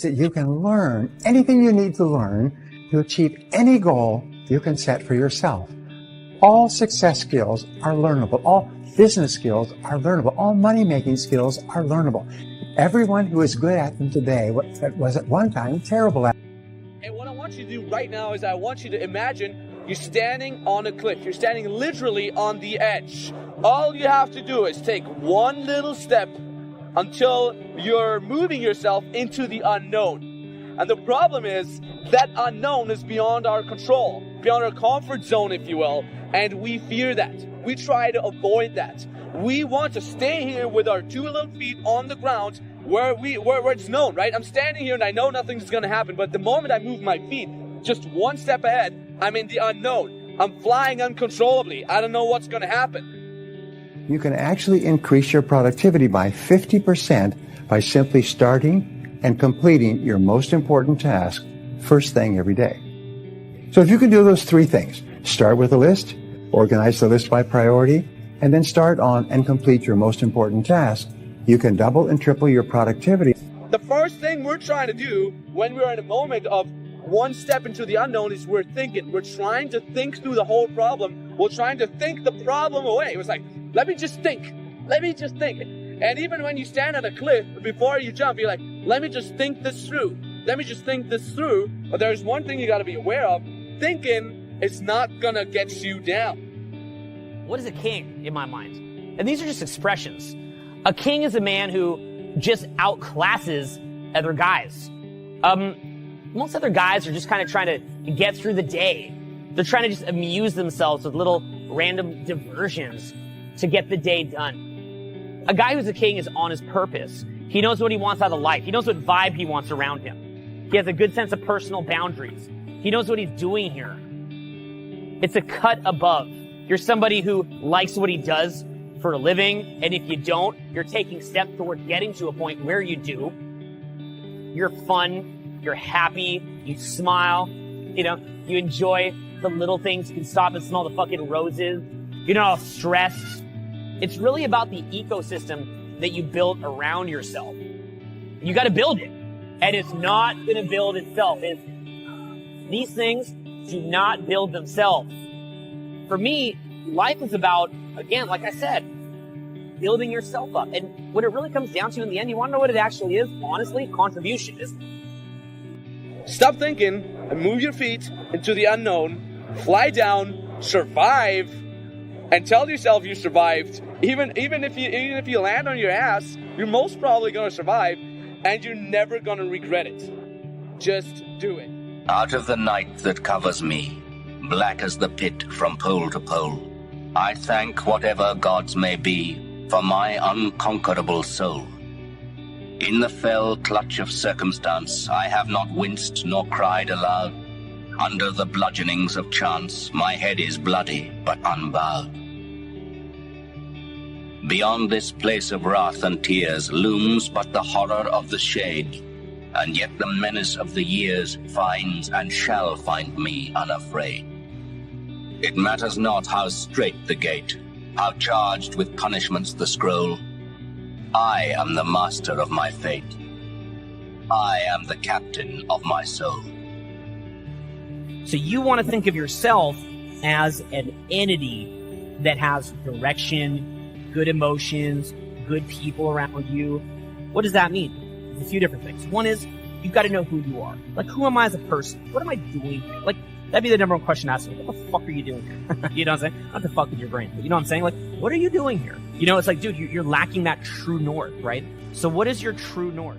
that you can learn anything you need to learn to achieve any goal you can set for yourself. All success skills are learnable. All business skills are learnable. All money-making skills are learnable. Everyone who is good at them today was at one time terrible at them. And what I want you to do right now is I want you to imagine you're standing on a cliff. You're standing literally on the edge. All you have to do is take one little step until you're moving yourself into the unknown. And the problem is that unknown is beyond our control, beyond our comfort zone, if you will, and we fear that. We try to avoid that. We want to stay here with our two little feet on the ground where it's known, right? I'm standing here and I know nothing's going to happen, but the moment I move my feet just one step ahead, I'm in the unknown. I'm flying uncontrollably. I don't know what's going to happen. You can actually increase your productivity by 50% by simply starting and completing your most important task first thing every day. So if you can do those three things, start with a list, organize the list by priority, and then start on and complete your most important task, you can double and triple your productivity. The first thing we're trying to do when we're in a moment of one step into the unknown is we're thinking. We're trying to think through the whole problem. We're trying to think the problem away. It was like, let me just think. Let me just think. And even when you stand on a cliff, before you jump, you're like, let me just think this through. Let me just think this through. But there's one thing you got to be aware of. Thinking is not going to get you down. What is a king in my mind? And these are just expressions. A king is a man who just outclasses other guys. Most other guys are just kind of trying to get through the day. They're trying to just amuse themselves with little random diversions to get the day done. A guy who's a king is on his purpose. He knows what he wants out of life. He knows what vibe he wants around him. He has a good sense of personal boundaries. He knows what he's doing here. It's a cut above. You're somebody who likes what he does for a living, and if you don't, you're taking steps toward getting to a point where you do. You're fun, you're happy, you smile, you enjoy the little things. You can stop and smell the fucking roses. You're not stressed. It's really about the ecosystem that you built around yourself. You got to build it, and it's not going to build itself. These things do not build themselves. For me, life is about, again, like I said, building yourself up. And what it really comes down to in the end, you want to know what it actually is? Honestly, contribution, isn't it? Stop thinking and move your feet into the unknown. Fly down, survive, and tell yourself you survived. Even if you land on your ass, you're most probably going to survive, and you're never going to regret it. Just do it. Out of the night that covers me, black as the pit from pole to pole, I thank whatever gods may be for my unconquerable soul. In the fell clutch of circumstance, I have not winced nor cried aloud. Under the bludgeonings of chance, my head is bloody but unbowed. Beyond this place of wrath and tears looms but the horror of the shade, and yet the menace of the years finds and shall find me unafraid. It matters not how strait the gate, how charged with punishments the scroll. I am the master of my fate. I am the captain of my soul. So you want to think of yourself as an entity that has direction, good emotions, good people around you. What does that mean? There's a few different things. One is, you've got to know who you are. Like, who am I as a person? What am I doing here? Like, that'd be the number one question to ask me. What the fuck are you doing here? You know what I'm saying? Not to fuck with your brain, but you know what I'm saying? Like, what are you doing here? It's like, dude, you're lacking that true north, right? So what is your true north?